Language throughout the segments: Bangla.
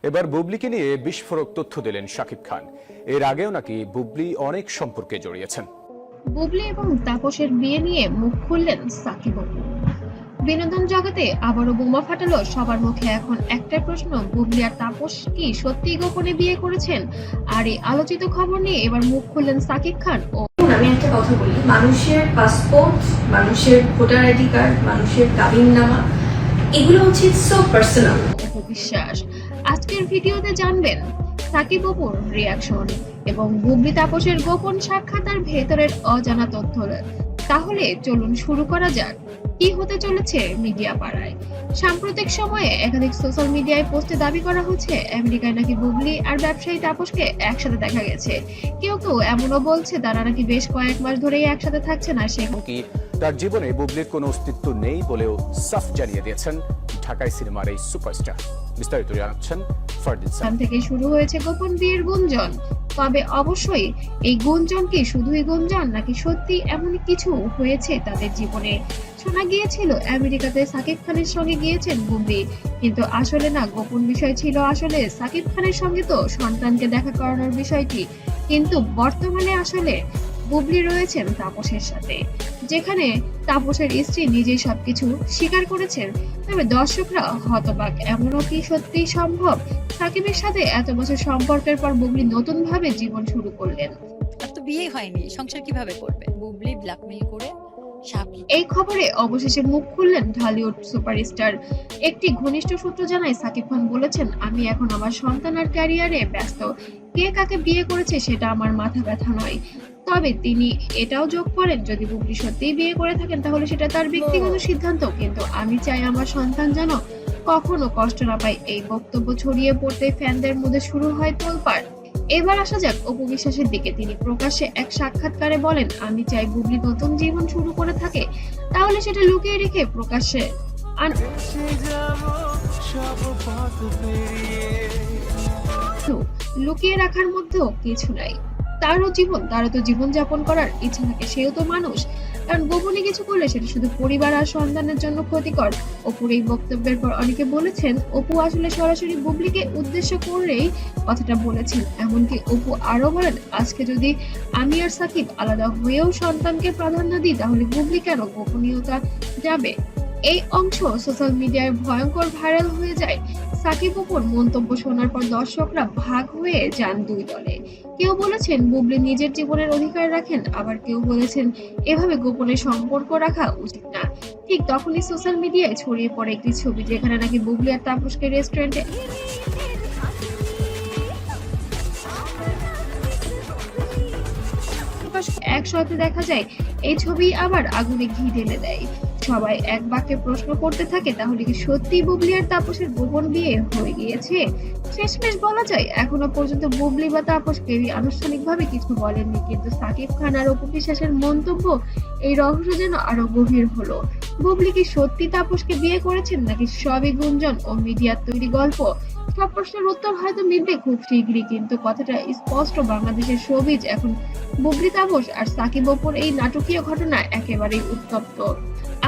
এবার বুবলিকে নিয়ে বিস্ফোরক তথ্য দিলেন শাকিব খান। এর আগেও নাকি বুবলি অনেক সম্পর্কে জড়িয়েছেন। বুবলি এবং তাপসের বিয়ে নিয়ে মুখ খুললেন সাকিব অপু। বিনোদন জগতে আবারও বোমা ফাটালো সবার মুখে। এখন একটাই প্রশ্ন, বুবলি আর তাপস কি সত্যিই গোপনে বিয়ে করেছেন? আর এই আলোচিত খবর নিয়ে এবার মুখ খুললেন সাকিব খান ও আমি একটা কথা বলি, মানুষের পাসপোর্ট, মানুষের ভোটার আইডি কার্ড, মানুষের কাবিননামা, এগুলো হচ্ছে সো পার্সোনাল। অপু বিশ্বাস। আজকের ভিডিওতে জানবেন সাকিব অপুর রিয়াকশন এবং বুবলি তাপসের গোপন সাক্ষাৎ আর ভেতরের অজানা তথ্য। তাহলে চলুন শুরু করা যাক। কি হতে চলেছে মিডিয়া পাড়ায়? সাম্প্রতিক সময়ে একাধিক সোশ্যাল মিডিয়ায় পোস্টে দাবি করা হচ্ছে আমেরিকায় নাকি বুবলি আর ব্যবসায়ী তাপসকে একসাথে দেখা গেছে। কেউ কেউ এমনও বলছে তারা নাকি বেশ কয়েক মাস ধরেই একসাথে থাকছে না। সে কি তার জীবনে বুবলির কোনো অস্তিত্ব নেই বলেও সাফ জানিয়ে দিয়েছেন ঢাকাই সিনেমার এই সুপারস্টার। বিস্তারিত জানাচ্ছেন ফারদিন সাহেব। থেকে শুরু হয়েছে গোপন বিয়ের গুঞ্জন। তবে অবশ্যই এই গুঞ্জন কি শুধুই গুঞ্জন, নাকি সত্যি এমন কিছু হয়েছে তাদের জীবনে? শোনা গিয়েছিল আমেরিকাতে সাকিব খানের সঙ্গে গিয়েছেন বুবলি, কিন্তু আসলে না, গোপন বিষয় ছিল আসলে সাকিব খানের সঙ্গে তো সন্তানকে দেখা করানোর বিষয়টি। কিন্তু বর্তমানে আসলে বুবলি রয়েছেন তাপসের সাথে, যেখানে তাপসের স্ত্রী নিজেই সবকিছু স্বীকার করেছেন। তবে দর্শকরা হতবাক, এমনও কি সত্যি সম্ভব? সাকিবের সাথে এত বছর সম্পর্কের পর বুবলি নতুন ভাবে জীবন শুরু করলেন। আর তো বিয়ে হয়নি, সংসার কিভাবে করবে? বুবলি ব্ল্যাকমেইল করে এই খবরে অবশেষে মুখ খুললেন ঢালিউড সুপারস্টার। একটি ঘনিষ্ঠ সূত্র জানায় সাকিব খান বলেছেন, আমি এখন আমার সন্তান আর ক্যারিয়ারে ব্যস্ত। কে কাকে বিয়ে করেছে সেটা আমার মাথা ব্যথা নয়। তবে তিনি এটাও যোগ করেন, যদি বুবলি সত্যিই বিয়ে করে থাকেন তাহলে সেটা তার ব্যক্তিগত সিদ্ধান্ত, কিন্তু আমি চাই আমার সন্তান যেন কখনো কষ্ট না পায়। এই বক্তব্য ছড়িয়ে পড়তে ফ্যানদের মধ্যে শুরু হয় তোলপাড়। এবার আসা যাক অপু বিশ্বাসের দিকে। তিনি প্রকাশ্যে এক সাক্ষাৎকারে বলেন, আমি চাই বুবলি নতুন জীবন শুরু করে থাকে, তাহলে সেটা লুকিয়ে রেখে প্রকাশ্যে লুকিয়ে রাখার মধ্যেও কিছু নাই। তারও জীবন, তারও তো জীবন যাপন করার ইচ্ছা থাকে, সেও তো মানুষ। কারণ গোপনে কিছু করলে সেটা শুধু পরিবার আর সন্তানের জন্য ক্ষতিকর। অপুর এই বক্তব্যের পর অনেকে বলেছেন অপু আসলে সরাসরি বুবলিকে উদ্দেশ্য করেই কথাটা বলেছেন। এমনকি অপু আরো বলেন, আজকে যদি আমি আর সাকিব আলাদা হয়েও সন্তানকে প্রাধান্য দিই তাহলে বুবলি কেন গোপনীয়তা যাবে? এই অংশ সোশ্যাল মিডিয়ায় ভয়ঙ্কর ভাইরাল হয়ে যায়। সাকিব অপুর মন্তব্য শোনার পর দর্শকরা ভাগ হয়ে যান দুই দলে। কেউ বলেছেন বুবলি নিজের জীবনের অধিকার রাখেন, আবার কেউ বলেছেন এভাবে গোপনে সম্পর্ক রাখা উচিত না। ঠিক তখনই সোশ্যাল মিডিয়ায় ছড়িয়ে পড়ে একটি ছবি, যেখানে নাকি বুবলি আর তাপসকে রেস্টুরেন্টে একসাথে দেখা যায়। এই ছবি আবার আগুনে ঘি ঢেলে দেয়। সবাই এক বাক্যে প্রশ্ন করতে থাকে, তাহলে কি সত্যি বুবলি আর তাপসের গোপন বিয়ে হয়ে গিয়েছে? শেষমেশ বলা যায় এখনো পর্যন্ত বুবলি বা তাপস কেউই আনুষ্ঠানিকভাবে কিছু বলেননি, কিন্তু সাকিব খান আর অপু বিশ্বাসের মন্তব্য এই রহস্য যেন আরো গভীর হলো। বুবলি কি সত্যি তাপসকে বিয়ে করেছেন, নাকি সবই গুঞ্জন ও মিডিয়ার তৈরি গল্প? সব প্রশ্নের উত্তর হয়তো মিলবে খুব শীঘ্রই, কিন্তু কথাটা স্পষ্ট, বাংলাদেশের শোবিজ এখন বুবলি তাপস আর সাকিব অপুর এই নাটকীয় ঘটনা একেবারেই উত্তপ্ত।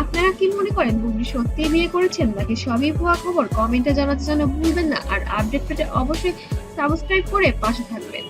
আপনারা কি মনে করেন, বুবলি সত্যিই বিয়ে করেছেন নাকি সবই ভুয়া খবর? কমেন্টে জানাতে ভুলবেন না। আর আপডেট পেতে অবশ্যই সাবস্ক্রাইব করে পাশে থাকবেন।